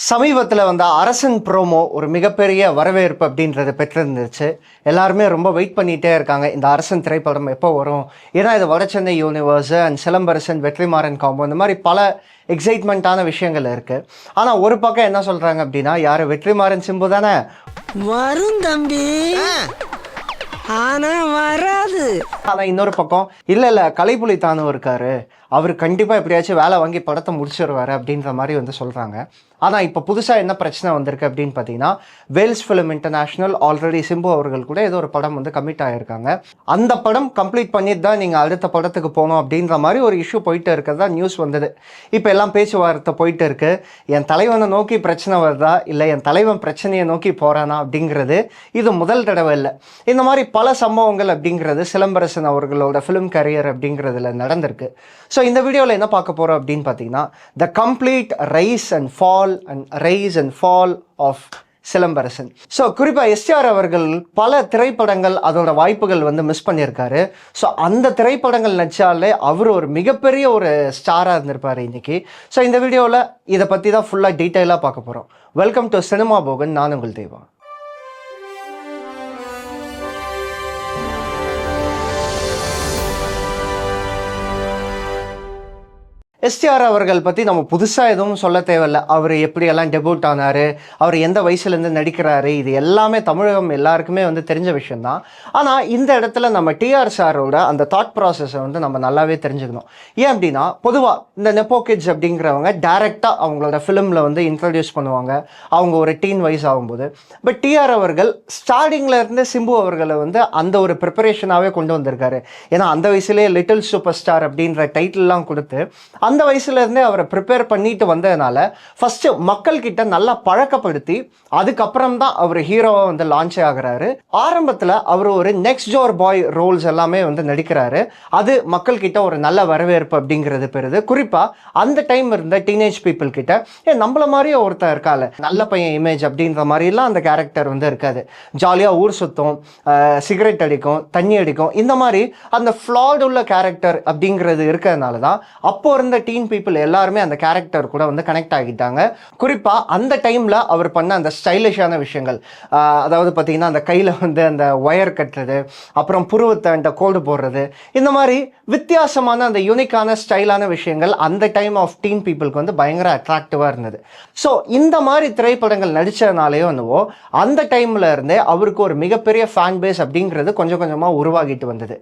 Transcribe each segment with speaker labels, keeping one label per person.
Speaker 1: சமீபத்தில் வந்த அரசன் ப்ரோமோ ஒரு மிகப்பெரிய வரவேற்பு அப்படின்றத பெற்றிருந்துச்சு. எல்லாருமே ரொம்ப வெயிட் பண்ணிகிட்டே இருக்காங்க, இந்த அரசன் திரைப்படம் எப்போ வரும். ஏன்னா இது Vadachennai universe and Silambarasan Vetrimaaran combo இந்த மாதிரி பல எக்ஸைட்மெண்ட்டான விஷயங்கள் இருக்குது. ஆனால் ஒரு பக்கம் என்ன சொல்கிறாங்க அப்படின்னா, யார் வெற்றிமாறன் சிம்பு தானே
Speaker 2: வரும் தம்பி, ஆனா வராது.
Speaker 1: ஆனால் இன்னொரு பக்கம் இல்லை கலைப்புலி தானும் இருக்காரு, அவர் கண்டிப்பாக எப்படியாச்சும் வேலை வாங்கி படத்தை முடிச்சிருவார் அப்படின்ற மாதிரி வந்து சொல்கிறாங்க. ஆனால் இப்போ புதுசாக என்ன பிரச்சனை வந்திருக்கு அப்படின்னு பார்த்தீங்கன்னா, Vels film international already Simbu அவர்கள் கூட ஏதோ ஒரு படம் வந்து கமிட் ஆகியிருக்காங்க. அந்த படம் கம்ப்ளீட் பண்ணிட்டு தான் நீங்கள் அடுத்த படத்துக்கு போகணும் அப்படின்ற மாதிரி ஒரு இஷ்யூ போயிட்டு இருக்கிறதா நியூஸ் வந்தது. இப்போ எல்லாம் பேச்சுவார்த்தை போயிட்டு இருக்கு. என் தலைவனை நோக்கி பிரச்சனை வருதா இல்லை என் தலைவன் பிரச்சனையை நோக்கி போகிறானா அப்படிங்கிறது இது முதல் தடவை இல்லை. இந்த மாதிரி பல சம்பவங்கள் அப்படிங்கிறது சிலம்பரசன் அவர்களோட ஃபிலிம் கரியர் அப்படிங்கிறதுல நடந்திருக்கு. ஸோ இந்த வீடியோவில் என்ன பார்க்க போகிறோம் அப்படின்னு பார்த்தீங்கன்னா, the complete rise and fall of Silambarasan. So குறிப்பாக எஸ்டிஆர் அவர்கள் பல திரைப்படங்கள் அதோட வாய்ப்புகள் வந்து மிஸ் பண்ணியிருக்காரு. ஸோ அந்த திரைப்படங்கள் நடிச்சாலே அவர் ஒரு மிகப்பெரிய ஒரு ஸ்டாராக இருந்திருப்பார் இன்னைக்கு. ஸோ இந்த வீடியோவில் இதை பற்றி தான் ஃபுல்லாக டீட்டெயிலாக பார்க்க போகிறோம். வெல்கம் டு சினிமா போகன், நான் உங்கள் தேவா. எஸ்டிஆர் அவர்கள் பற்றி நம்ம புதுசாக எதுவும் சொல்ல தேவையில்லை. அவர் எப்படியெல்லாம் டெபியூட் ஆனார், அவர் எந்த வயசுலேருந்து நடிக்கிறாரு, இது எல்லாமே தமிழகம் எல்லாருக்குமே வந்து தெரிஞ்ச விஷயந்தான். ஆனால் இந்த இடத்துல நம்ம டிஆர் சாரோட அந்த தாட் ப்ராசஸை வந்து நம்ம நல்லாவே தெரிஞ்சுக்கணும். ஏன் அப்படின்னா, பொதுவாக இந்த நெப்போ கிட்ஸ் அப்படிங்கிறவங்க டைரெக்டாக அவங்களோட ஃபிலிமில் வந்து இன்ட்ரடியூஸ் பண்ணுவாங்க அவங்க ஒரு டீன் வயசு ஆகும்போது. பட் டிஆர் அவர்கள் ஸ்டார்டிங்கில் இருந்து சிம்பு அவர்களை வந்து அந்த ஒரு ப்ரிப்பரேஷனாகவே கொண்டு வந்திருக்காரு. ஏன்னா அந்த வயசுலேயே லிட்டில் சூப்பர் ஸ்டார் அப்படின்ற டைட்டில்லாம் கொடுத்து அந்த வயசுலேருந்தே அவரை ப்ரிப்பேர் பண்ணிட்டு வந்ததுனால ஃபஸ்ட்டு மக்கள்கிட்ட நல்லா பழக்கப்படுத்தி அதுக்கப்புறம் தான் அவர் ஹீரோவாக வந்து லான்ச் ஆகிறாரு. ஆரம்பத்தில் அவர் ஒரு நெக்ஸ்ட் டோர் பாய் ரோல்ஸ் எல்லாமே வந்து நடிக்கிறாரு. அது மக்கள்கிட்ட ஒரு நல்ல வரவேற்பு அப்படிங்கிறது பெறுது. குறிப்பாக அந்த டைம் இருந்த டீனேஜ் பீப்புள் கிட்ட நம்மள மாதிரியே ஒருத்தர் இருக்கால, நல்ல பையன் இமேஜ் அப்படின்ற மாதிரிலாம் அந்த கேரக்டர் வந்து இருக்காது. ஜாலியாக ஊர் சுத்தம், சிகரெட் அடிக்கும், தண்ணி அடிக்கும், இந்த மாதிரி அந்த ஃப்ளாட் உள்ள கேரக்டர் அப்படிங்கிறது இருக்கிறதுனால தான் அப்போ இருந்த டீன் பீப்புள் எல்லாருமே அந்த கேரக்டர் கூட வந்து கனெக்ட் ஆகிட்டாங்க. குறிப்பாக அந்த டைமில் அவர் பண்ண அந்த ஸ்டைலிஷான விஷயங்கள், அதாவது பார்த்தீங்கன்னா அந்த கையில் வந்து அந்த ஒயர் கட்டுறது, அப்புறம் புருவத்தை அந்த கோடு போடுறது, இந்த மாதிரி வித்தியாசமான அந்த யூனிக்கான ஸ்டைலான விஷயங்கள் அந்த டைம் ஆஃப் டீன் பீப்புளுக்கு வந்து பயங்கர அட்ராக்டிவாக இருந்தது. ஸோ இந்த மாதிரி திரைப்படங்கள் நடித்ததுனாலேயோ என்னவோ அந்த டைமில் இருந்தே அவருக்கு ஒரு மிகப்பெரிய ஃபேன் பேஸ் அப்படிங்கிறது கொஞ்சம் கொஞ்சமாக உருவாகிட்டு வந்தது.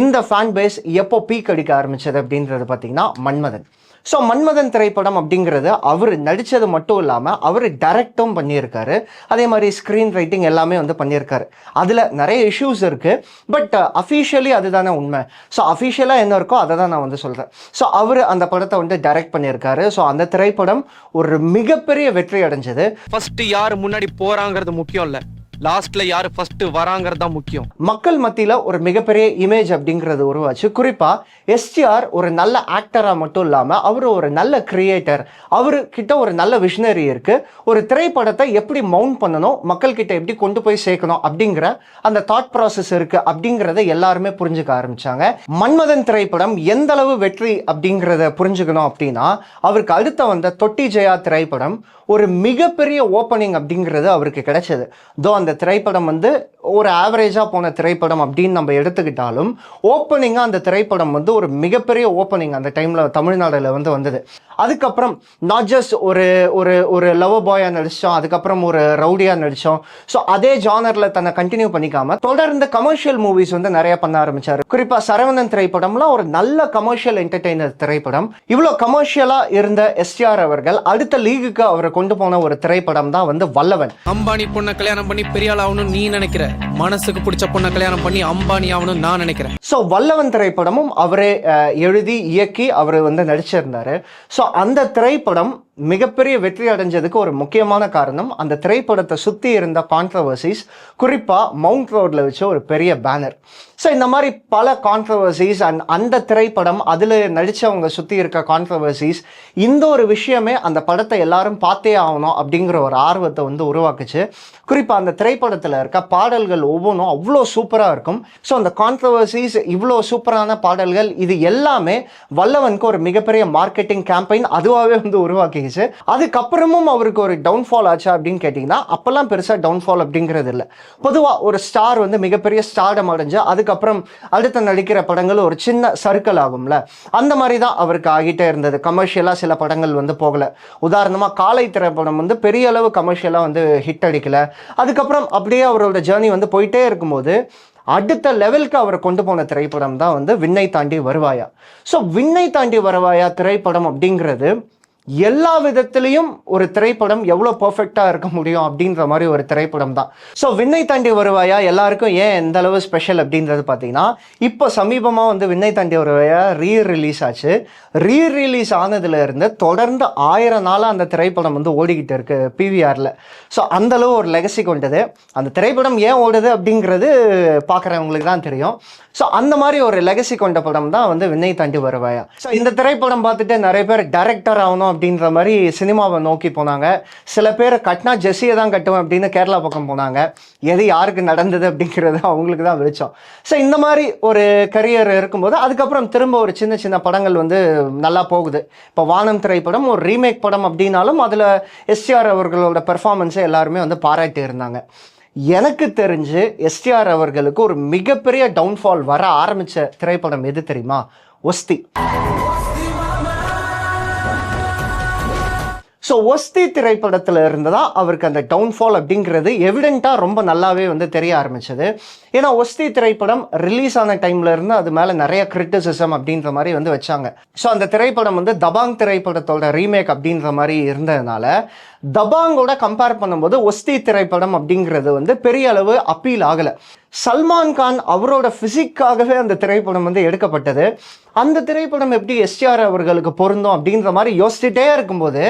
Speaker 1: இந்த ஃபேன் பேஸ் எப்போ பீக் அடிக்க ஆரம்பிச்சது அப்படின்றது பார்த்தீங்கன்னா மன்மதன். ஸோ மன்மதன் திரைப்படம் அப்படிங்கிறது அவர் நடித்தது மட்டும் இல்லாமல் அவர் டைரக்டும் பண்ணியிருக்காரு. அதே மாதிரி ஸ்க்ரீன் ரைட்டிங் எல்லாமே வந்து பண்ணியிருக்காரு. அதில் நிறைய இஷ்யூஸ் இருக்குது, பட் அஃபீஷியலி அதுதானே உண்மை. ஸோ அஃபீஷியலாக என்ன இருக்கோ அதை தான் நான் வந்து சொல்கிறேன். ஸோ அவர் அந்த படத்தை வந்து டைரக்ட் பண்ணியிருக்காரு. ஸோ அந்த திரைப்படம் ஒரு மிகப்பெரிய வெற்றி அடைஞ்சது.
Speaker 3: ஃபர்ஸ்ட் யார் முன்னாடி போகிறாங்கிறது முக்கியம் இல்லை, லாஸ்ட்ல யாரு ஃபர்ஸ்ட் வராங்கிறது தான் முக்கியம்.
Speaker 1: மக்கள் மத்தியில் ஒரு மிகப்பெரிய இமேஜ் அப்படிங்கிறது உருவாச்சு. குறிப்பாக எஸ்டிஆர் ஒரு நல்ல ஆக்டராக மட்டும் இல்லாமல் அவர் ஒரு நல்ல கிரியேட்டர், அவர்கிட்ட ஒரு நல்ல விஷனரி இருக்குது. ஒரு திரைப்படத்தை எப்படி மவுண்ட் பண்ணணும், மக்கள்கிட்ட எப்படி கொண்டு போய் சேர்க்கணும் அப்படிங்கிற அந்த தாட் ப்ராசஸ் இருக்குது அப்படிங்கிறத எல்லாருமே புரிஞ்சுக்க ஆரம்பித்தாங்க. மன்மதன் திரைப்படம் எந்த அளவு வெற்றி அப்படிங்கிறத புரிஞ்சுக்கணும் அப்படின்னா, அவருக்கு அடுத்த வந்த தொட்டி ஜெயா திரைப்படம் ஒரு மிகப்பெரிய ஓப்பனிங் அப்படிங்கிறது அவருக்கு கிடைச்சது. தோ அந்த திரைப்படம் வந்து ஒரு ஆவரேஜாக போன திரைப்படம் அப்படின்னு நம்ம எடுத்துக்கிட்டாலும் ஓப்பனிங்காக அந்த திரைப்படம் வந்து ஒரு மிகப்பெரிய ஓப்பனிங் அந்த டைமில் தமிழ்நாடுல வந்து வந்தது. அதுக்கப்புறம் நாட் ஜஸ்ட் ஒரு ஒரு ஒரு லவ் பாயாக நடித்தோம், அதுக்கப்புறம் ஒரு ரவுடியாக நடித்தோம். ஸோ அதே ஜானரில் தன்னை கண்டினியூ பண்ணிக்காமல் தொடர்ந்து கமர்ஷியல் மூவிஸ் வந்து நிறைய பண்ண ஆரம்பித்தார். குறிப்பாக சரவணன் திரைப்படம்லாம் ஒரு நல்ல கமர்ஷியல் என்டர்டெய்னர் திரைப்படம். இவ்வளோ கமர்ஷியலாக இருந்த எஸ்டிஆர் அவர்கள் அடுத்த லீகுக்கு அவரை கொண்டு போன ஒரு திரைப்படம் தான் வந்து வல்லவன்.
Speaker 3: அம்பானி பொண்ணை கல்யாணம் பண்ணி பெரிய ஆள் ஆகணும் நீ நினைக்கிற, மனசுக்கு பிடிச்ச பொண்ணை கல்யாணம் பண்ணி அம்பானி ஆகணும் நான் நினைக்கிறேன்.
Speaker 1: ஸோ வல்லவன் திரைப்படமும் அவரே எழுதி இயக்கி அவர் வந்து நடிச்சிருந்தாரு. ஸோ அந்த திரைப்படம் மிகப்பெரிய வெற்றி அடைஞ்சதுக்கு ஒரு முக்கியமான காரணம் அந்த திரைப்படத்தை சுற்றி இருந்த கான்ட்ரவர்சிஸ், குறிப்பாக மவுண்ட் ரோடில் வச்ச ஒரு பெரிய பேனர். ஸோ இந்த மாதிரி பல கான்ட்ரவர்சிஸ் அண்ட் அந்த திரைப்படம் அதில் நடித்தவங்க சுற்றி இருக்க கான்ட்ரவர்சிஸ், இந்த ஒரு விஷயமே அந்த படத்தை எல்லாரும் பார்த்தே ஆகணும் அப்படிங்கிற ஒரு ஆர்வத்தை வந்து உருவாக்குச்சு. குறிப்பாக அந்த திரைப்படத்தில் இருக்க பாடல்கள் ஒவ்வொன்றும் அவ்வளோ சூப்பராக இருக்கும். ஸோ அந்த கான்ட்ரவர்சிஸ், இவ்வளோ சூப்பரான பாடல்கள், இது எல்லாமே வல்லவனுக்கு ஒரு மிகப்பெரிய மார்க்கெட்டிங் கேம்பெயின் அதுவாகவே வந்து உருவாக்கி ஆகிச்சு. அதுக்கப்புறமும் அவருக்கு ஒரு டவுன்ஃபால் ஆச்சா அப்படின்னு கேட்டிங்கன்னா அப்போல்லாம் பெருசாக டவுன்ஃபால் அப்படிங்கிறது இல்லை. பொதுவாக ஒரு ஸ்டார் வந்து மிகப்பெரிய ஸ்டார்டம் அடைஞ்சு அதுக்கப்புறம் அடுத்த நடிக்கிற படங்கள் ஒரு சின்ன சர்க்கிள் ஆகும்ல, அந்த மாதிரி தான் அவருக்கு ஆகிட்டே இருந்தது. கமர்ஷியலாக சில படங்கள் வந்து போகலை. உதாரணமாக காலை திரைப்படம் வந்து பெரிய அளவு கமர்ஷியலாக வந்து ஹிட் அடிக்கலை. அதுக்கப்புறம் அப்படியே அவரோட ஜேர்னி வந்து போயிட்டே இருக்கும்போது அடுத்த லெவலுக்கு அவரை கொண்டு போன திரைப்படம் தான் வந்து விண்ணை தாண்டி வருவாயா. ஸோ விண்ணை தாண்டி வருவாயா திரைப்படம் அப்படிங்கிறது எல்லா விதத்திலையும் ஒரு திரைப்படம் எவ்வளோ பர்ஃபெக்டாக இருக்க முடியும் அப்படின்ற மாதிரி ஒரு திரைப்படம் தான். ஸோ விண்ணை தாண்டி வருவாயா எல்லாருக்கும் ஏன் எந்த அளவு ஸ்பெஷல் அப்படின்றது பார்த்தீங்கன்னா, இப்போ சமீபமாக வந்து விண்ணை தாண்டி வருவாயா ரிலீஸ் ஆச்சு. ரிலீஸ் ஆனதுலேருந்து தொடர்ந்து 1000 நாளாக அந்த திரைப்படம் வந்து ஓடிக்கிட்டு இருக்கு பிவிஆரில். ஸோ அந்தளவு ஒரு லெகசி கொண்டது. அந்த திரைப்படம் ஏன் ஓடுது அப்படிங்கிறது பார்க்குறவங்களுக்கு தான் தெரியும். ஸோ அந்த மாதிரி ஒரு லெகசி கொண்ட படம் தான் வந்து விண்ணை தாண்டி வருவாயா. ஸோ இந்த திரைப்படம் பார்த்துட்டு நிறைய பேர் டைரக்டர் ஆகணும் அப்படின்ற மாதிரி சினிமாவை நோக்கி போனாங்க. சில பேர் கட்டினா ஜெஸ்ஸியை தான் கட்டுவேன் அப்படின்னு கேரளா பக்கம் போனாங்க. எது யாருக்கு நடந்தது அப்படிங்கிறது அவங்களுக்கு தான் வெளிச்சம். ஸோ இந்த மாதிரி ஒரு கரியர் இருக்கும்போது அதுக்கப்புறம் திரும்ப ஒரு சின்ன சின்ன படங்கள் வந்து நல்லா போகுது. இப்போ வானம் திரைப்படம் ஒரு ரீமேக் படம் அப்படின்னாலும் அதில் எஸ்டிஆர் அவர்களோட பெர்ஃபார்மன்ஸை எல்லாருமே வந்து பாராட்டி இருந்தாங்க. எனக்கு தெரிஞ்சு எஸ்டிஆர் அவர்களுக்கு ஒரு மிகப்பெரிய டவுன்ஃபால் வர ஆரம்பித்த திரைப்படம் எது தெரியுமா? ஒஸ்தி. ஸோ ஒஸ்தி திரைப்படத்தில் இருந்து தான் அவருக்கு அந்த டவுன்ஃபால் அப்படிங்கிறது எவிடெண்ட்டாக ரொம்ப நல்லாவே வந்து தெரிய ஆரம்பிச்சது. ஏன்னா ஒஸ்தி திரைப்படம் ரிலீஸ் ஆன டைம்ல இருந்து அது மேலே நிறைய கிரிட்டிசிசம் அப்படின்ற மாதிரி வந்து வச்சாங்க. ஸோ அந்த திரைப்படம் வந்து தபாங் திரைப்படத்தோட ரீமேக் அப்படின்ற மாதிரி இருந்ததுனால தபாங்கோட கம்பேர் பண்ணும்போது ஒஸ்தி திரைப்படம் அப்படிங்கிறது வந்து பெரிய அளவு அப்பீல் ஆகலை. சல்மான் கான் அவரோட ஃபிசிக்காகவே அந்த திரைப்படம் வந்து எடுக்கப்பட்டது. அந்த திரைப்படம் எப்படி எஸ்டிஆர் அவர்களுக்கு பொருந்தும் அப்படின்ற மாதிரி யோசிச்சுட்டே இருக்கும்போது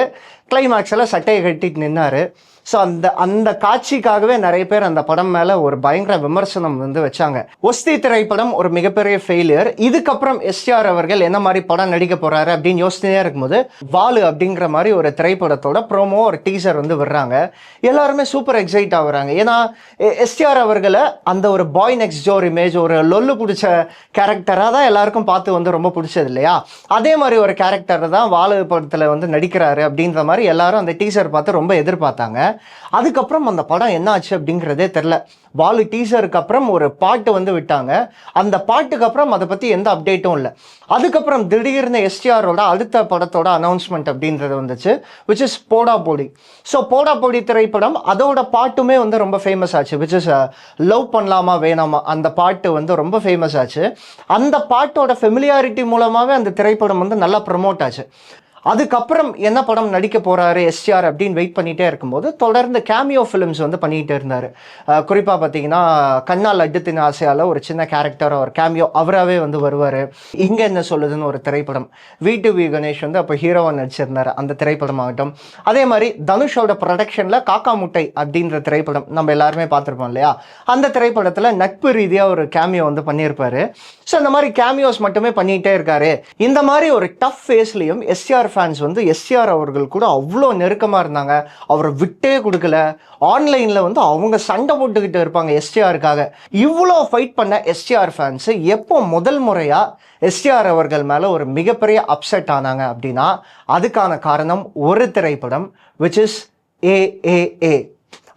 Speaker 1: கிளைமேக்ஸில் சட்டையை கட்டிட்டு நின்னார். ஸோ அந்த காட்சிக்காகவே நிறைய பேர் அந்த படம் மேலே ஒரு பயங்கர விமர்சனம் வந்து வச்சாங்க. ஒஸ்தி திரைப்படம் ஒரு மிகப்பெரிய ஃபெயிலியர். இதுக்கப்புறம் எஸ்டிஆர் அவர்கள் என்ன மாதிரி படம் நடிக்க போறாரு அப்படின்னு யோசிச்சுட்டே இருக்கும்போது வாலு அப்படிங்கிற மாதிரி ஒரு திரைப்படத்தோட ப்ரோமோ ஒரு டீசர் வந்து விடுறாங்க. எல்லாருமே சூப்பர் எக்ஸைட் ஆகுறாங்க. ஏன்னா எஸ்டிஆர் அவர்களை அந்த ஒரு பாய் நெக்ஸ்ட் டோர் இமேஜ் ஒரு லொல்லு பிடிச்ச கேரக்டராக தான் எல்லாருக்கும் பார்த்து வந்து ரொம்ப பிடிச்சது இல்லையா? அதே மாதிரி ஒரு கேரக்டர் தான் வாலு படத்தில் வந்து நடிக்கிறாரு அப்படின்ற மாதிரி எல்லாரும் அந்த டீசர் பார்த்து ரொம்ப எதிர்பார்த்தாங்க. அதுக்கப்புறம் அந்த படம் என்ன ஆச்சு அப்படிங்கிறதே தெரில. வாலு டீசருக்கு அப்புறம் ஒரு பாட்டு வந்து விட்டாங்க. அந்த பாட்டுக்கு அப்புறம் அதை பற்றி எந்த அப்டேட்டும் இல்லை. அதுக்கப்புறம் திடீர்னு எஸ்டிஆரோட அடுத்த படத்தோட அனௌன்ஸ்மெண்ட் அப்படின்றது வந்துச்சு, விச் இஸ் போடா போடி. ஸோ போடா போடி திரைப்படம் அதோட பாட்டுமே வந்து ரொம்ப ஃபேமஸ் ஆச்சு, விச் இஸ் லவ் பண்ணலாமா வேணாமா. அந்த பாட்டு வந்து ரொம்ப ஃபேமஸ் ஆச்சு. அந்த பாட்டோட ஃபெமிலியாரிட்டி மூலமாகவே அந்த திரைப்படம் வந்து நல்லா ப்ரமோட் ஆச்சு. அதுக்கப்புறம் என்ன படம் நடிக்க போகிறாரு எஸ்டிஆர் அப்படின்னு வெயிட் பண்ணிகிட்டே இருக்கும்போது தொடர்ந்து கேமியோ ஃபிலிம்ஸ் வந்து பண்ணிகிட்டே இருந்தார். குறிப்பாக பார்த்தீங்கன்னா கண்ணால் அட்டுத்தின் ஆசையால் ஒரு சின்ன கேரக்டர் ஒரு கேமியோ அவராகவே வந்து வருவார். இங்கே என்ன சொல்லுதுன்னு ஒரு திரைப்படம் வி கணேஷ் வந்து அப்போ ஹீரோவாக நடிச்சிருந்தார், அந்த திரைப்படம் ஆகட்டும். அதே மாதிரி தனுஷோட ப்ரொடக்ஷனில் காக்கா முட்டை அப்படின்ற திரைப்படம் நம்ம எல்லாருமே பார்த்துருப்போம் இல்லையா? அந்த திரைப்படத்தில் நட்பு ரீதியாக ஒரு கேமியோ வந்து பண்ணியிருப்பார். ஸோ இந்த மாதிரி கேமியோஸ் மட்டுமே பண்ணிகிட்டே இருக்காரு. இந்த மாதிரி ஒரு டஃப் ஃபேஸ்லையும் எஸ்டிஆர் ஃபேன்ஸ் வந்து எஸ்டிஆர் அவர்கள் கூட அவ்வளோ நெருக்கமாக இருந்தாங்க. அவரை விட்டே கொடுக்கல. ஆன்லைனில் வந்து அவங்க சண்டை போட்டுக்கிட்டு இருப்பாங்க எஸ்டிஆருக்காக. இவ்வளோ ஃபைட் பண்ண எஸ்டிஆர் ஃபேன்ஸு எப்போ முதல் முறையாக எஸ்டிஆர் அவர்கள் மேலே ஒரு மிகப்பெரிய அப்செட் ஆனாங்க அப்படின்னா அதுக்கான காரணம் ஒரு திரைப்படம், விச் இஸ் ஏஏஏ,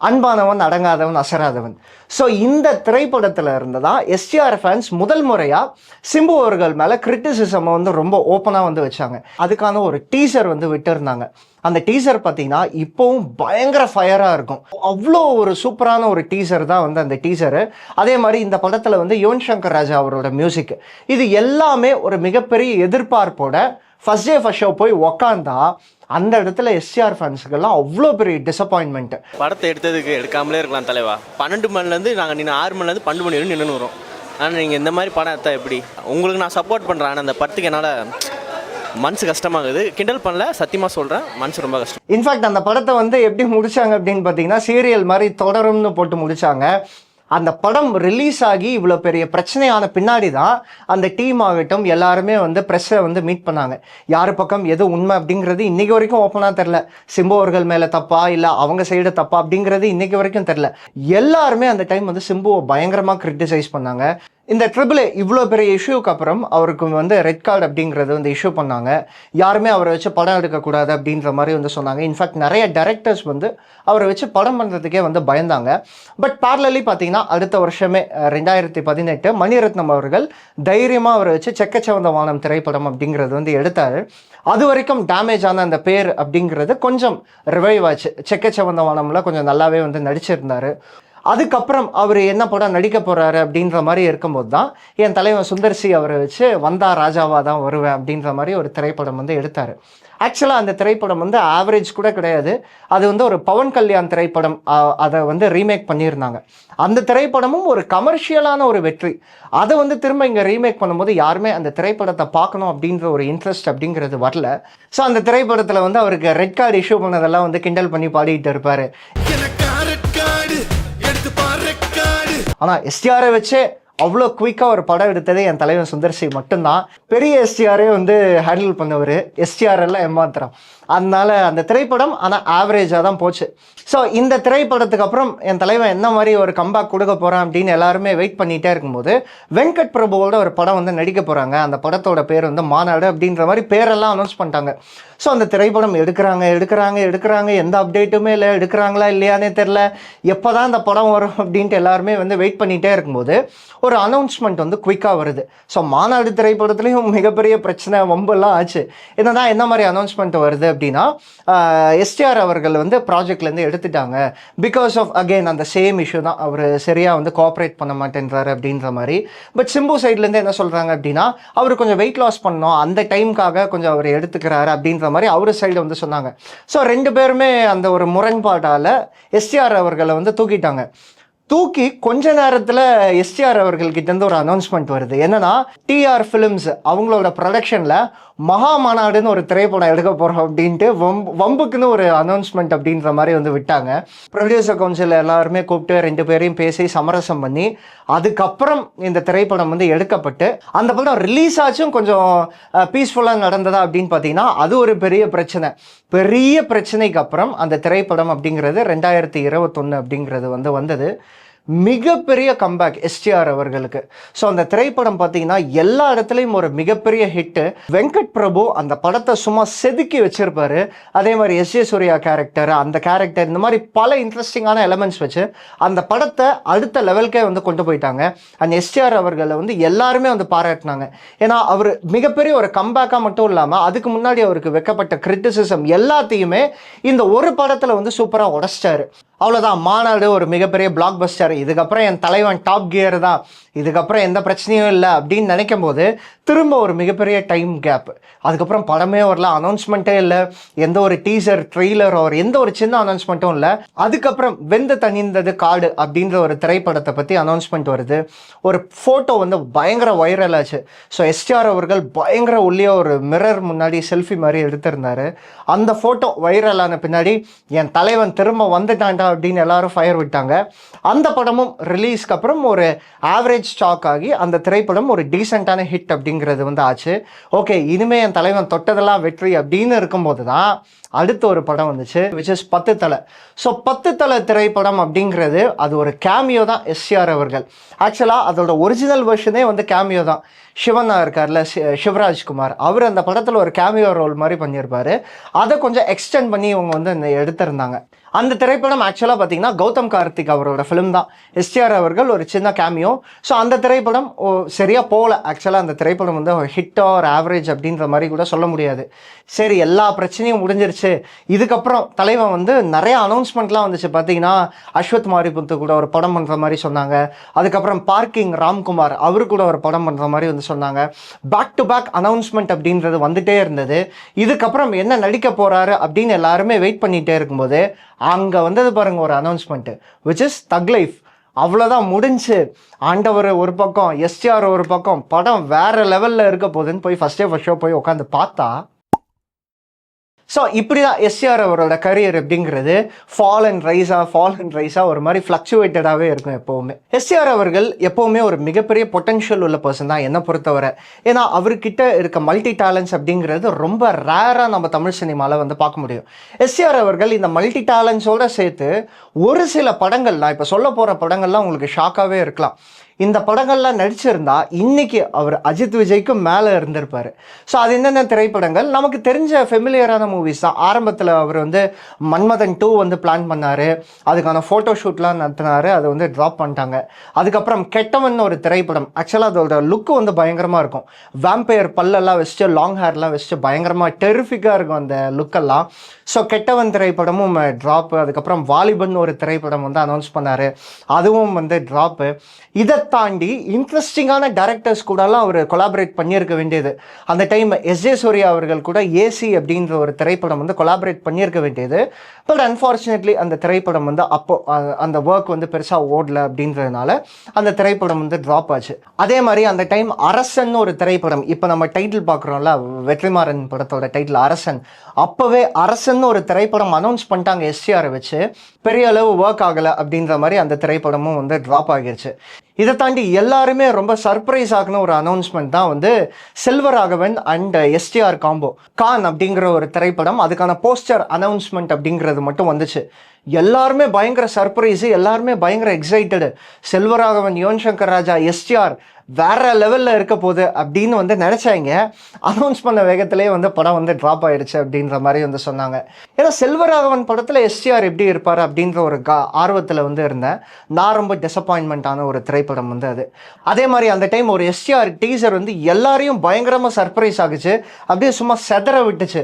Speaker 1: அன்பானவன் அடங்காதவன் அசராதவன். ஸோ இந்த திரைப்படத்தில் இருந்து தான் எஸ்டிஆர் ஃபேன்ஸ் முதல் முறையாக சிம்பு அவர்கள் மேலே கிரிட்டிசிசம் வந்து ரொம்ப ஓப்பனாக வந்து வச்சாங்க. அதுக்கான ஒரு டீசர் வந்து விட்டுருந்தாங்க. அந்த டீசர் பார்த்தீங்கன்னா இப்போவும் பயங்கர ஃபயராக இருக்கும். அவ்வளோ ஒரு சூப்பரான ஒரு டீசர் தான் வந்து அந்த டீசரு. அதே மாதிரி இந்த படத்தில் வந்து யுவன் சங்கர் ராஜா அவரோட மியூசிக், இது எல்லாமே ஒரு மிகப்பெரிய எதிர்பார்ப்போட ஃபர்ஸ்ட் டே ஃபர்ஸ்ட் ஷோ போய் உக்காந்தா அந்த இடத்துல எஸ்டிஆர் ஃபேன்ஸுக்கெல்லாம் அவ்வளோ பெரிய டிசப்பாயின்மெண்ட்.
Speaker 4: படத்தை எடுத்ததுக்கு எடுக்காமலே இருக்கலாம் தலைவா. 12 மணிலேருந்து நாங்கள் நின்று 6 மணிலேருந்து 12 மணி வரைக்கும் நின்று வரோம். ஆனால் நீங்கள் இந்த மாதிரி படம் எடுத்தால் எப்படி? உங்களுக்கு நான் சப்போர்ட் பண்ணுறேன். ஆனால் அந்த படத்துக்கு என்னால் மனசு கஷ்டமாகுது. கிண்டல் பண்ணல, சத்தியமாக சொல்கிறேன், மனசு ரொம்ப கஷ்டம்.
Speaker 1: இன்ஃபேக்ட் அந்த படத்தை வந்து எப்படி முடிச்சாங்க அப்படின்னு பார்த்தீங்கன்னா சீரியல் மாதிரி தொடரும்னு போட்டு முடிச்சாங்க. அந்த படம் ரிலீஸ் ஆகி இவ்வளோ பெரிய பிரச்சனையான பின்னாடி தான் அந்த டீம் ஆகட்டும் எல்லாருமே வந்து ப்ரெஸ்ஸை வந்து மீட் பண்ணாங்க. யார் பக்கம் எது உண்மை அப்படிங்கிறது இன்றைக்கி வரைக்கும் ஓப்பனாக தெரில. சிம்பு அவர்கள் மேலே தப்பா இல்லை அவங்க சைடு தப்பா அப்படிங்கிறது இன்றைக்கி வரைக்கும் தெரில. எல்லாருமே அந்த டைம் வந்து சிம்புவை பயங்கரமாக கிரிட்டிசைஸ் பண்ணாங்க. இந்த ட்ரிபிள் இவ்வளோ பெரிய இஷ்யூக்கு அப்புறம் அவருக்கு வந்து ரெட் கார்டு அப்படிங்கிறது வந்து இஷ்யூ பண்ணாங்க. யாருமே அவரை வச்சு படம் எடுக்கக்கூடாது அப்படின்ற மாதிரி வந்து சொன்னாங்க. இன்ஃபேக்ட் நிறைய டைரக்டர்ஸ் வந்து அவரை வச்சு படம் பண்ணுறதுக்கே வந்து பயந்தாங்க. பட் பேரலி பார்த்தீங்கன்னா அடுத்த வருஷமே 2018 மணிரத்னம் அவர்கள் தைரியமாக அவரை வச்சு செக்கச்சவந்த வானம் திரைப்படம் அப்படிங்கிறது வந்து எடுத்தார். அது வரைக்கும் டேமேஜ் ஆன அந்த பேர் அப்படிங்கிறது கொஞ்சம் ரிவைவ் ஆச்சு. செக்கச்சவந்த வானம்ல கொஞ்சம் நல்லாவே வந்து நடிச்சிருந்தார். அதுக்கப்புறம் அவர் என்ன படம் நடிக்க போகிறாரு அப்படின்ற மாதிரி இருக்கும்போது தான் என் தலைவன் சுந்தர்சி அவரை வச்சு வந்தா ராஜாவாக தான் வருவேன் அப்படின்ற மாதிரி ஒரு திரைப்படம் வந்து எடுத்தார். ஆக்சுவலாக அந்த திரைப்படம் வந்து ஆவரேஜ் கூட கிடையாது. அது வந்து ஒரு பவன் கல்யாண் திரைப்படம், அதை வந்து ரீமேக் பண்ணியிருந்தாங்க. அந்த திரைப்படமும் ஒரு கமர்ஷியலான ஒரு வெற்றி. அதை வந்து திரும்ப இங்கே ரீமேக் பண்ணும்போது யாருமே அந்த திரைப்படத்தை பார்க்கணும் அப்படின்ற ஒரு இன்ட்ரெஸ்ட் அப்படிங்கிறது வரல. ஸோ அந்த திரைப்படத்தில் வந்து அவருக்கு ரெட் கார்டு இஷ்யூ பண்ணதெல்லாம் வந்து கிண்டல் பண்ணி பாடிட்டு இருப்பார். ஆனால் எஸ்டிஆரை வச்சே அவ்வளோ குயிக்காக ஒரு படம் எடுத்ததே என் தலைவன் சுந்தர்சி மட்டும்தான். பெரிய எஸ்டிஆரே வந்து ஹேண்டில் பண்ணவர், எஸ்டிஆர் எல்லாம் ஏமாத்திரம். அதனால அந்த திரைப்படம் ஆனால் ஆவரேஜாக தான் போச்சு. ஸோ இந்த திரைப்படத்துக்கு அப்புறம் என் தலைவன் என்ன மாதிரி ஒரு கம்பேக் கொடுக்க போகிறான் அப்படின்னு எல்லாருமே வெயிட் பண்ணிகிட்டே இருக்கும்போது வெங்கட் பிரபுவோட ஒரு படம் வந்து நடிக்க போகிறாங்க. அந்த படத்தோட பேர் வந்து மாநாடு அப்படின்ற மாதிரி பேரெல்லாம் அனௌன்ஸ் பண்ணிட்டாங்க. ஸோ அந்த திரைப்படம் எடுக்கிறாங்க, எந்த அப்டேட்டுமே இல்லை, எடுக்கிறாங்களா இல்லையானே தெரில, எப்போ தான் இந்த படம் வரும் அப்படின்ட்டு எல்லாருமே வந்து வெயிட் பண்ணிகிட்டே இருக்கும்போது ஒரு அனௌன்ஸ்மெண்ட் வந்து குயிக்காக வருது. ஸோ மாநாடு திரைப்படத்துலேயும் மிகப்பெரிய பிரச்சனை வம்பெல்லாம் ஆச்சு. என்னதான் என்ன மாதிரி அனௌன்ஸ்மெண்ட் வருது அப்படின்னா எஸ்டிஆர் அவர்கள் வந்து ப்ராஜெக்ட்லேருந்து எடுத்துட்டாங்க. பிகாஸ் ஆஃப் அகெயின் அந்த சேம் இஷ்யூ தான், அவர் சரியாக வந்து கோஆப்ரேட் பண்ண மாட்டேன்றாரு அப்படின்ற மாதிரி. பட் சிம்பு சைட்லேருந்து என்ன சொல்கிறாங்க அப்படின்னா அவர் கொஞ்சம் வெயிட் லாஸ் பண்ணோம், அந்த டைமுக்காக கொஞ்சம் அவர் எடுத்துக்கிறாரு அப்படின்ற மாதிரி அவர் சைடு வந்து சொன்னாங்க. ஸோ ரெண்டு பேருமே அந்த ஒரு முரண்பாட்டால் எஸ்டிஆர் அவர்களை வந்து தூக்கிட்டாங்க. தூக்கி கொஞ்ச நேரத்தில் எஸ்டிஆர் அவர்கள்கிட்டேருந்து ஒரு அனௌன்ஸ்மெண்ட் வருது. என்னன்னா டிஆர் ஃபிலிம்ஸ் அவங்களோட ப்ரொடக்ஷனில் மகா மாநாடுன்னு ஒரு திரைப்படம் எடுக்க போகிறோம் அப்படின்ட்டு வம்புக்குன்னு ஒரு அனௌன்ஸ்மெண்ட் அப்படின்ற மாதிரி வந்து விட்டாங்க. ப்ரொடியூசர் கவுன்சில் எல்லாருமே கூப்பிட்டு ரெண்டு பேரையும் பேசி சமரசம் பண்ணி அதுக்கப்புறம் இந்த திரைப்படம் வந்து எடுக்கப்பட்டு அந்த படம் ரிலீஸ் ஆச்சும் கொஞ்சம் பீஸ்ஃபுல்லாக நடந்ததா அப்படின்னு பார்த்தீங்கன்னா அது ஒரு பெரிய பிரச்சனைக்கு அப்புறம் அந்த திரைப்படம் அப்படிங்கிறது 2021 அப்படிங்கிறது வந்து வந்தது. மிகப்பெரிய கம்பேக் எஸ்டிஆர் அவர்களுக்கு. ஸோ அந்த திரைப்படம் பார்த்தீங்கன்னா எல்லா இடத்துலையும் ஒரு மிகப்பெரிய ஹிட்டு. வெங்கட் பிரபு அந்த படத்தை சும்மா செதுக்கி வச்சிருப்பாரு. அதே மாதிரி எஸ்.ஜே. சூர்யா கேரக்டர், அந்த கேரக்டர், இந்த மாதிரி பல இன்ட்ரெஸ்டிங்கான எலமெண்ட்ஸ் வச்சு அந்த படத்தை அடுத்த லெவலுக்கே வந்து கொண்டு போயிட்டாங்க. அண்ட் எஸ்டிஆர் அவர்களை வந்து எல்லாருமே வந்து பாராட்டினாங்க. ஏன்னா அவர் மிகப்பெரிய ஒரு கம்பேக்காக மட்டும் இல்லாமல் அதுக்கு முன்னாடி அவருக்கு வைக்கப்பட்ட கிரிட்டிசிசம் எல்லாத்தையுமே இந்த ஒரு படத்தில் வந்து சூப்பராக உடைச்சிட்டாரு. அவ்வளோதான், மாநாடு ஒரு மிகப்பெரிய பிளாக் பஸ்டர். இதுக்கப்புறம் என் தலைவன் டாப் கியர் தான், இதுக்கப்புறம் எந்த பிரச்சனையும் இல்லை அப்படின்னு நினைக்கும் போது திரும்ப ஒரு மிகப்பெரிய டைம் கேப். அதுக்கப்புறம் படமே வரல, அனௌன்ஸ்மெண்ட்டே இல்லை, எந்த ஒரு டீசர் ட்ரெய்லர் ஒரு எந்த ஒரு சின்ன அனௌன்ஸ்மெண்ட்டும் இல்லை. அதுக்கப்புறம் வெந்து தணிந்தது காடு அப்படின்ற ஒரு திரைப்படத்தை பற்றி அனௌன்ஸ்மெண்ட் வருது. ஒரு ஃபோட்டோ வந்து பயங்கர வைரல் ஆச்சு. ஸோ எஸ்டிஆர் அவர்கள் பயங்கர உள்ளே ஒரு மிரர் முன்னாடி செல்ஃபி மாதிரி எடுத்திருந்தாரு. அந்த ஃபோட்டோ வைரலான பின்னாடி என் தலைவன் திரும்ப வந்துட்டான்டா அப்படின்னு எல்லாரும் ஃபயர் விட்டாங்க. அந்த படமும் ரிலீஸ்க்கு அப்புறம் ஒரு ஆவரேஜ் ஸ்டாக் ஆகி அந்த திரைப்படம் ஒரு டீசெண்டான ஹிட் அப்படிங்கிறது வந்து ஆச்சு. ஓகே, இனிமே என் தலைவன் தொட்டதெல்லாம் வெற்றி அப்படின்னு இருக்கும்போது தான் அடுத்த ஒரு படம் வந்துச்சு, விச் இஸ் 10 தலை. ஸோ 10 தலை திரைப்படம் அப்படிங்கிறது அது ஒரு கேமியோ தான் எஸ்டிஆர் அவர்கள். ஆக்சுவலாக அதோட ஒரிஜினல் வெர்ஷனே வந்து கேமியோ தான். சிவனா இருக்கார்ல, சிவராஜ்குமார், அவர் அந்த படத்தில் ஒரு கேமியோ ரோல் மாதிரி பண்ணியிருப்பார். அதை கொஞ்சம் எக்ஸ்டெண்ட் பண்ணி இவங்க வந்து எடுத்திருந்தாங்க. அந்த திரைப்படம் ஆக்சுவலாக பார்த்தீங்கன்னா கௌதம் கார்த்திக் அவரோட ஃபிலிம் தான். எஸ்டிஆர் அவர்கள் ஒரு சின்ன கேமியோ. ஸோ அந்த திரைப்படம் சரியாக போகல. ஆக்சுவலாக அந்த திரைப்படம் வந்து ஹிட் ஆர் ஆவரேஜ் அப்படின்ற மாதிரி கூட சொல்ல முடியாது. சரி, எல்லா பிரச்சனையும் முடிஞ்சிருச்சு. இதுக்கப்புறம் தலைவன் வந்து நிறைய அனௌன்ஸ்மெண்ட்லாம் வந்துச்சு. பார்த்தீங்கன்னா அஸ்வத் மாரிமுத்து கூட ஒரு படம் பண்ணுற மாதிரி சொன்னாங்க. அதுக்கப்புறம் பார்க்கிங் ராம்குமார் அவரு கூட ஒரு படம் பண்ணுற மாதிரி வந்து சொன்னாங்க. பேக் டு பேக் அனௌன்ஸ்மெண்ட் அப்படின்றது வந்துட்டே இருந்தது. இதுக்கப்புறம் என்ன நடிக்க போகிறாரு அப்படின்னு எல்லாருமே வெயிட் பண்ணிகிட்டே இருக்கும்போது அங்கே வந்தது பாருங்க ஒரு அனௌன்ஸ்மெண்ட்டு, விச் இஸ் தக் லைஃப். அவ்வளோதான், முடிஞ்சு. ஆண்டவர் ஒரு பக்கம், எஸ்டிஆர் ஒரு பக்கம், படம் வேற லெவலில் இருக்க போகுதுன்னு போய் ஃபர்ஸ்ட் ஷோ போய் உட்காந்து பார்த்தா ஸோ இப்படி தான் எஸ்டிஆர் அவரோட கரியர் அப்படிங்கிறது ஃபால் அண்ட் ரைஸாக ஒரு மாதிரி ஃப்ளக்சுவேட்டடாகவே இருக்கும் எப்போவுமே. எஸ்டிஆர் அவர்கள் எப்போவுமே ஒரு மிகப்பெரிய பொட்டன்ஷியல் உள்ள பர்சன் தான் என்னை பொறுத்தவரை. ஏன்னா அவர்கிட்ட இருக்க மல்டி டேலண்ட்ஸ் அப்படிங்கிறது ரொம்ப ரேராக நம்ம தமிழ் சினிமாவில் வந்து பார்க்க முடியும். எஸ்டிஆர் அவர்கள் இந்த மல்டி டேலண்ட்ஸோடு சேர்த்து ஒரு சில படங்கள், நான் இப்போ சொல்ல போகிற படங்கள்லாம் உங்களுக்கு ஷாக்காகவே இருக்கலாம். இந்த படங்கள்லாம் நடிச்சிருந்தா இன்னைக்கு அவர் அஜித் விஜய்க்கும் மேலே இருந்திருப்பார். ஸோ அது என்னென்ன திரைப்படங்கள் நமக்கு தெரிஞ்ச ஃபெமிலியரான மூவிஸ் தான். ஆரம்பத்தில் அவர் வந்து மன்மதன் 2 வந்து பிளான் பண்ணார், அதுக்கான ஃபோட்டோ ஷூட்லாம் நடத்தினார், அதை வந்து ட்ராப் பண்ணிட்டாங்க. அதுக்கப்புறம் கெட்டவன் ஒரு திரைப்படம், ஆக்சுவலாக அதோட லுக்கு வந்து பயங்கரமாக இருக்கும். வேம்பயர் பல்லெல்லாம் வச்சுட்டு லாங் ஹேர்லாம் வச்சுட்டு பயங்கரமாக டெரிஃபிக்காக இருக்கும் அந்த லுக்கெல்லாம். ஸோ கெட்டவன் திரைப்படமும் ட்ராப்பு. அதுக்கப்புறம் வாலிபன் ஒரு திரைப்படம் வந்து அனௌன்ஸ் பண்ணார், அதுவும் வந்து ட்ராப்பு. இதை தாண்டி இன்ட்ரெஸ்டிங்கான டேரக்டர்ஸ் கூடலாம் அவர் கொலாபரேட் பண்ணியிருக்க வேண்டியது. அந்த டைம் எஸ்ஜே சூர்யா அவர்கள் கூட ஏசி அப்படின்ற ஒரு திரைப்படம் வந்து கொலாபரேட் பண்ணியிருக்க வேண்டியது. பட் அன்ஃபார்ச்சுனேட்லி அந்த திரைப்படம் வந்து அப்போ அந்த ஒர்க் வந்து பெருசாக ஓடல அப்படின்றதுனால அந்த திரைப்படம் வந்து ட்ராப் ஆச்சு. அதே மாதிரி அந்த டைம் அரசன் ஒரு திரைப்படம், இப்போ நம்ம டைட்டில் பார்க்குறோம்ல வெற்றிமாறன் படத்தோட டைட்டில் அரசன், அப்போவே அரசன் ஒரு திரைப்படம் அனௌன்ஸ் பண்ணிட்டாங்க எஸ்டிஆரை வச்சு, பெரிய அளவு ஒர்க் ஆகலை அப்படின்ற மாதிரி அந்த திரைப்படமும் வந்து ட்ராப் ஆகிருச்சு. இதை தாண்டி எல்லாருமே ரொம்ப சர்ப்ரைஸ் ஆகின ஒரு அனௌன்ஸ்மெண்ட் தான் வந்து செல்வராகவன் அண்ட் எஸ்டிஆர் காம்போ கான் அப்படிங்கிற ஒரு திரைப்படம், அதுக்கான போஸ்டர் அனௌன்ஸ்மெண்ட் அப்படிங்கிறது மட்டும் வந்துச்சு. எல்லாருமே பயங்கர சர்ப்ரைஸு, எல்லாருமே பயங்கர எக்ஸைட்டடு. செல்வராகவன், யுவன் சங்கர் ராஜா, எஸ்டிஆர் வேற லெவலில் இருக்க போகுது அப்படின்னு வந்து நினச்சாங்க. அனௌன்ஸ் பண்ண வேகத்திலே வந்து படம் வந்து ட்ராப் ஆயிடுச்சு அப்படின்ற மாதிரி வந்து சொன்னாங்க. ஏன்னா செல்வராகவன் படத்தில் எஸ்டிஆர் எப்படி இருப்பார் அப்படின்ற ஒரு ஆர்வத்தில் வந்து இருந்தேன். நான் ரொம்ப டிசப்பாயின்மெண்ட்டான ஒரு திரைப்படம் வந்து அது. அதே மாதிரி அந்த டைம் ஒரு எஸ்டிஆர் டீசர் வந்து எல்லாரையும் பயங்கரமாக சர்ப்ரைஸ் ஆகுச்சு, அப்படியே சும்மா செதற விட்டுச்சு.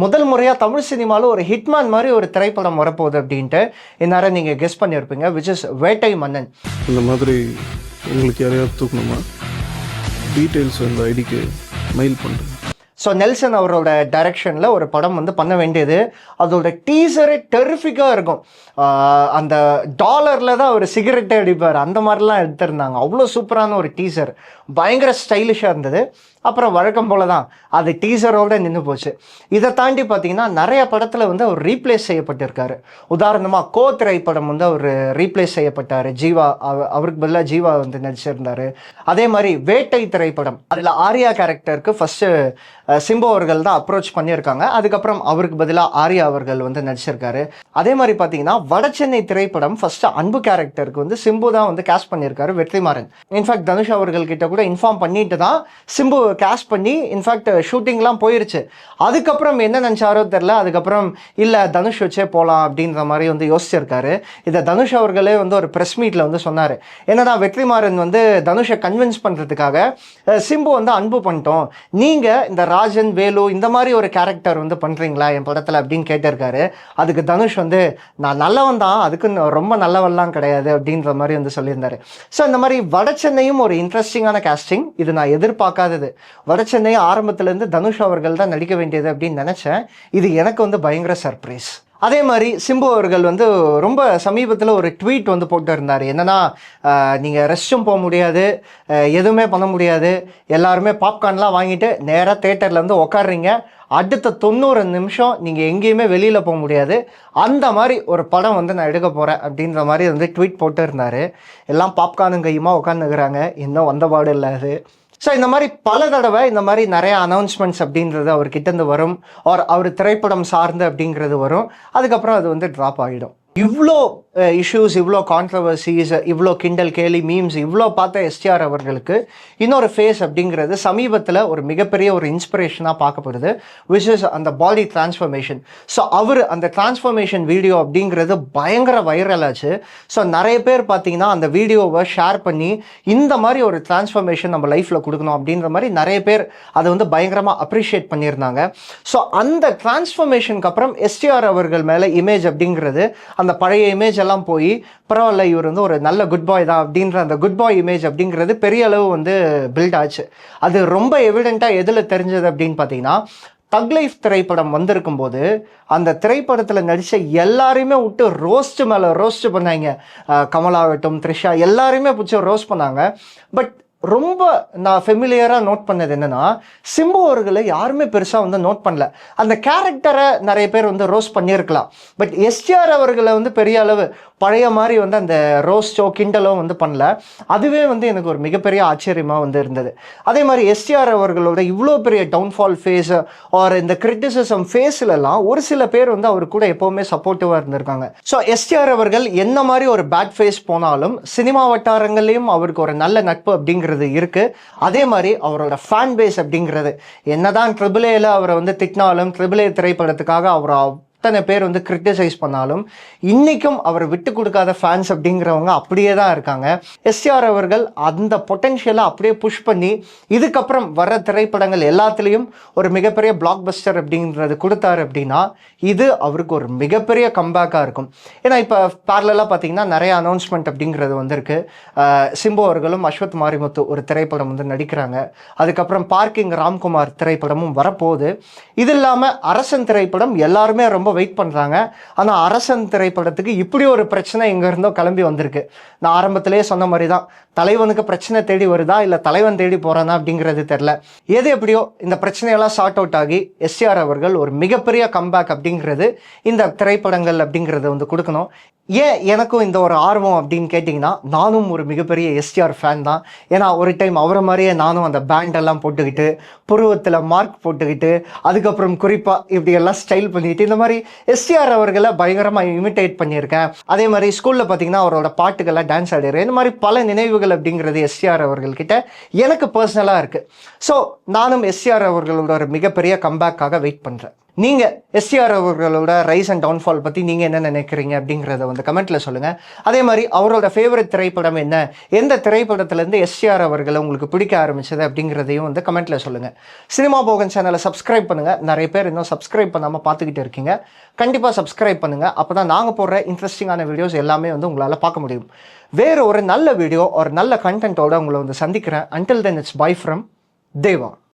Speaker 1: முதல் முறையாக தமிழ் சினிமாவில் ஒரு ஹிட்மேன் மாதிரி ஒரு திரைப்படம் வரப்போகுது அப்படின்ட்டு இந்நேரம் நீங்கள் கெஸ் பண்ணியிருப்பீங்க, விச் இஸ் வேட்டை மன்னன்.
Speaker 5: இந்த மாதிரி உங்களுக்கு யாரையாவது தூக்கணுமா, டீட்டெயில்ஸ் அந்த ஐடிக்கு மெயில் பண்ணுறேன்.
Speaker 1: ஸோ நெல்சன் அவரோட டைரக்ஷனில் ஒரு படம் வந்து பண்ண வேண்டியது. அதோட டீசரே டெரிஃபிக்காக இருக்கும். அந்த டாலரில் தான் அவர் சிகரெட்டை அடிப்பார், அந்த மாதிரிலாம் எடுத்திருந்தாங்க. அவ்வளோ சூப்பரான ஒரு டீசர், பயங்கர ஸ்டைலிஷாக இருந்தது. அப்புறம் வழக்கம் போல தான் அது டீசரோடு நின்று போச்சு. இதை தாண்டி பார்த்தீங்கன்னா நிறைய படத்தில் வந்து அவர் ரீப்ளேஸ் செய்யப்பட்டிருக்காரு. உதாரணமாக கோ திரைப்படம் வந்து அவர் ரீப்ளேஸ் செய்யப்பட்டார், ஜீவா அவருக்கு பதிலாக ஜீவா வந்து நடிச்சிருந்தார். அதே மாதிரி வேட்டை திரைப்படம், அதில் ஆர்யா கேரக்டருக்கு ஃபஸ்ட்டு சிம்பு அவர்கள் தான் அப்ரோச் பண்ணியிருக்காங்க, அதுக்கப்புறம் அவருக்கு பதிலாக ஆர்யா அவர்கள் வந்து நடிச்சிருக்காரு. அதே மாதிரி பார்த்தீங்கன்னா வடசென்னை திரைப்படம் ஃபஸ்ட்டு அன்பு கேரக்டருக்கு வந்து சிம்பு தான் வந்து கேஸ்ட் பண்ணியிருக்காரு, வெற்றிமாறன். இன்ஃபேக்ட் தனுஷ் அவர்கள்கிட்ட கூட இன்ஃபார்ம் பண்ணிட்டு தான் சிம்பு கேஸ்ட் பண்ணி இன்ஃபேக்ட் ஷூட்டிங்லாம் போயிருச்சு. அதுக்கப்புறம் என்ன நினச்சாரோ தெரில, அதுக்கப்புறம் இல்லை தனுஷ் வச்சே போகலாம் அப்படின்ற மாதிரி வந்து யோசிச்சிருக்காரு. இதை தனுஷ் அவர்களே வந்து ஒரு ப்ரெஸ் மீட்டில் வந்து சொன்னார். என்னன்னா வெற்றிமாறன் வந்து தனுஷை கன்வின்ஸ் பண்ணுறதுக்காக சிம்பு வந்து அன்பு பண்ணிட்டோம், நீங்கள் இந்த ராஜன் வேலு இந்த மாதிரி ஒரு கேரக்டர் வந்து பண்ணுறீங்களா என் படத்தில் அப்படின்னு கேட்டிருக்காரு. அதுக்கு தனுஷ் வந்து நான் நல்லவன் தான், அதுக்கு ரொம்ப நல்லவன்லாம் கிடையாது அப்படின்ற மாதிரி வந்து சொல்லியிருந்தாரு. ஸோ இந்த மாதிரி வடசென்னையும் ஒரு இன்ட்ரெஸ்டிங்கான கேஸ்டிங், இது நான் எதிர்பார்க்காதது. வடசென்னை ஆரம்பத்திலேருந்து தனுஷ் அவர்கள் தான் நடிக்க வேண்டியது அப்படின்னு நினச்சேன். இது எனக்கு வந்து பயங்கர சர்ப்ரைஸ். அதே மாதிரி சிம்பு அவர்கள் வந்து ரொம்ப சமீபத்தில் ஒரு ட்வீட் வந்து போட்டு இருந்தார். என்னென்னா, நீங்கள் ரெஸ்ட்டும் போக முடியாது, எதுவுமே பண்ண முடியாது, எல்லாருமே பாப்கார்ன்லாம் வாங்கிட்டு நேராக தேட்டரில் வந்து உக்காடுறீங்க, அடுத்த 90 நிமிஷம் நீங்கள் எங்கேயுமே வெளியில் போக முடியாது, அந்த மாதிரி ஒரு படம் வந்து நான் எடுக்க போகிறேன் அப்படின்ற மாதிரி வந்து ட்வீட் போட்டு இருந்தார். எல்லாம் பாப்கார்னும் கையுமா உட்காந்துக்கிறாங்க, இன்னும் வந்த பாடு இல்லை அது. ஸோ இந்த மாதிரி பல தடவை இந்த மாதிரி நிறைய அனௌன்ஸ்மெண்ட்ஸ் அப்படின்றது அவர்கிட்டேருந்து வரும், அவர் திரைப்படம் சார்ந்து அப்படிங்கிறது வரும், அதுக்கப்புறம் அது வந்து ட்ராப் ஆகிடும். இவ்வளோ இஷ்யூஸ், இவ்வளோ கான்ட்ரவர்சிஸ், இவ்வளோ கிண்டல் கேலி மீம்ஸ் இவ்வளோ பார்த்த எஸ்டிஆர் அவர்களுக்கு இன்னொரு ஃபேஸ் அப்படிங்கிறது சமீபத்தில் ஒரு மிகப்பெரிய ஒரு இன்ஸ்பிரேஷனாக பார்க்கப்படுது, விச் இஸ் அந்த பாடி டிரான்ஸ்ஃபர்மேஷன். ஸோ அவர் அந்த டிரான்ஸ்ஃபர்மேஷன் வீடியோ அப்படிங்கிறது பயங்கர வைரல் ஆச்சு. ஸோ நிறைய பேர் பார்த்தீங்கன்னா அந்த வீடியோவை ஷேர் பண்ணி இந்த மாதிரி ஒரு டிரான்ஸ்ஃபர்மேஷன் நம்ம லைஃப்பில் கொடுக்கணும் அப்படின்ற மாதிரி நிறைய பேர் அதை வந்து பயங்கரமாக அப்ரிஷியேட் பண்ணியிருந்தாங்க. ஸோ அந்த டிரான்ஸ்ஃபர்மேஷனுக்கு அப்புறம் எஸ்டிஆர் அவர்கள் மேலே இமேஜ் அப்படிங்கிறது, அந்த பழைய இமேஜ் எல்லாம் போய் பரவாயில்ல இவர் வந்து ஒரு நல்ல குட் பாய் தான் அப்படின்ற அந்த குட் பாய் இமேஜ் அப்படிங்கிறது பெரிய அளவு வந்து பில்ட் ஆச்சு. அது ரொம்ப எவிடெண்ட்டாக எதில் தெரிஞ்சது அப்படின்னு பார்த்தீங்கன்னா, தக் லைஃப் திரைப்படம் வந்திருக்கும் போது அந்த திரைப்படத்தில் நடித்த எல்லாரையுமே விட்டு ரோஸ்ட் மேலே ரோஸ்ட் பண்ணாங்க. கமலாகட்டும், த்ரிஷா எல்லாருமே பிடிச்ச ரோஸ்ட் பண்ணாங்க. பட் ரொம்ப நான் ஃபெமிலியராக நோட் பண்ணது என்னன்னா, சிம்பு அவர்களை யாருமே பெருசாக வந்து நோட் பண்ணல. அந்த கேரக்டரை நிறைய பேர் வந்து ரோஸ்ட் பண்ணியிருக்கலாம். பட் எஸ்டிஆர் அவர்களை வந்து பெரிய அளவு பழைய மாதிரி வந்து அந்த ரோஸ்டோ கிண்டலோ வந்து பண்ணல. அதுவே வந்து எனக்கு ஒரு மிகப்பெரிய ஆச்சரியமாக வந்து இருந்தது. அதே மாதிரி எஸ்டிஆர் அவர்களோட இவ்வளோ பெரிய டவுன்ஃபால் ஃபேஸ் ஆர் இந்த கிரிட்டிசிசம் ஃபேஸ்லலாம் ஒரு சில பேர் வந்து அவர் கூட எப்போவுமே சப்போர்ட்டிவாக இருந்திருக்காங்க. ஸோ எஸ்டிஆர் அவர்கள் என்ன மாதிரி ஒரு பேட் ஃபேஸ் போனாலும் சினிமா வட்டாரங்கள்லேயும் அவருக்கு ஒரு நல்ல நட்பு அப்படிங்கிறது இருக்குது. அதே மாதிரி அவரோட ஃபேன் பேஸ் அப்படிங்கிறது என்னதான் ட்ரிபிள் ஏல அவரை வந்து திட்டினாலும், ட்ரிபிள் ஏ திரைப்படத்துக்காக அவர் அத்தனை பேர் வந்து கிரிட்டிசைஸ் பண்ணாலும் இன்றைக்கும் அவர் விட்டு கொடுக்காத ஃபேன்ஸ் அப்படிங்கிறவங்க அப்படியே தான் இருக்காங்க. எஸ்டிஆர் அவர்கள் அந்த பொட்டென்ஷியலை அப்படியே புஷ் பண்ணி இதுக்கப்புறம் வர திரைப்படங்கள் எல்லாத்துலேயும் ஒரு மிகப்பெரிய பிளாக் பஸ்டர் அப்படிங்கிறது கொடுத்தாரு அப்படின்னா இது அவருக்கு ஒரு மிகப்பெரிய கம்பேக்காக இருக்கும். ஏன்னா இப்போ பேரலாக பார்த்தீங்கன்னா நிறைய அனௌன்ஸ்மெண்ட் அப்படிங்கிறது வந்திருக்கு. சிம்பு அவர்களும் அஸ்வத் மாரிமுத்து ஒரு திரைப்படம் வந்து நடிக்கிறாங்க. அதுக்கப்புறம் பார்க்கிங் ராம்குமார் திரைப்படமும் வரப்போகுது. இது இல்லாமல் அரசன் திரைப்படம் எல்லாருமே ரொம்ப வெயிட் பண்ணுறாங்க. ஆனால் அரசன் திரைப்படத்துக்கு இப்படி ஒரு பிரச்சனை எங்கே இருந்தோ கிளம்பி வந்திருக்கு. நான் ஆரம்பத்திலேயே சொன்ன மாதிரி தான், தலைவனுக்கு பிரச்சனை தேடி வருதா இல்லை தலைவன் தேடி போகிறானா அப்படிங்கிறது தெரில. எது எப்படியோ இந்த பிரச்சனையெல்லாம் சார்ட் அவுட் ஆகி எஸ்டிஆர் அவர்கள் ஒரு மிகப்பெரிய கம்பேக் அப்படிங்கிறது இந்த திரைப்படங்கள் அப்படிங்கிறத வந்து கொடுக்கணும். ஏன் எனக்கும் இந்த ஒரு ஆர்வம் அப்படின்னு கேட்டிங்கன்னா, நானும் ஒரு மிகப்பெரிய எஸ்டிஆர் ஃபேன் தான். ஏன்னா ஒரு டைம் அவரை மாதிரியே நானும் அந்த பேண்டெல்லாம் போட்டுக்கிட்டு, புருவத்தில் மார்க் போட்டுக்கிட்டு, அதுக்கப்புறம் குறிப்பாக இப்படியெல்லாம் ஸ்டைல் பண்ணிக்கிட்டு இந்த மாதிரி எஸ்டிஆர் அவர்களை பயங்கரமாக இமிட்டேட் பண்ணியிருக்கேன். அதே மாதிரி ஸ்கூலில் பார்த்தீங்கன்னா அவரோட பாட்டுக்கெல்லாம் டான்ஸ் ஆடிடுறேன். இந்த மாதிரி பல நினைவுகள் அப்படிங்கிறது எஸ்டிஆர் அவர்கள்கிட்ட எனக்கு பர்சனலாக இருக்குது. ஸோ நானும் எஸ்டிஆர் அவர்களோட ஒரு மிகப்பெரிய கம்பேக்காக வெயிட் பண்ணுறேன். நீங்கள் எஸ்டிஆர் அவர்களோட ரைஸ் அண்ட் டவுன்ஃபால் பற்றி நீங்கள் என்ன நினைக்கிறீங்க அப்படிங்கிறத வந்து கமெண்ட்டில் சொல்லுங்கள். அதே மாதிரி அவரோட ஃபேவரட் திரைப்படம் என்ன, எந்த திரைப்படத்துலேருந்து எஸ்டிஆர் அவர்களை உங்களுக்கு பிடிக்க ஆரம்பிச்சது அப்படிங்கிறதையும் வந்து கமெண்ட்டில் சொல்லுங்கள். சினிமா போகன் சேனலை சப்ஸ்கிரைப் பண்ணுங்கள். நிறைய பேர் இன்னும் சப்ஸ்கிரைப் பண்ணாமல் பார்த்துக்கிட்டு இருக்கீங்க. கண்டிப்பாக சப்ஸ்கிரைப் பண்ணுங்கள். அப்போ தான் நாங்கள் போடுற இன்ட்ரெஸ்டிங்கான வீடியோஸ் எல்லாமே வந்து உங்களால் பார்க்க முடியும். வேறு ஒரு நல்ல வீடியோ ஒரு நல்ல கண்டென்ட்டோட உங்களை வந்து சந்திக்கிறேன். Until then it's by from Deva.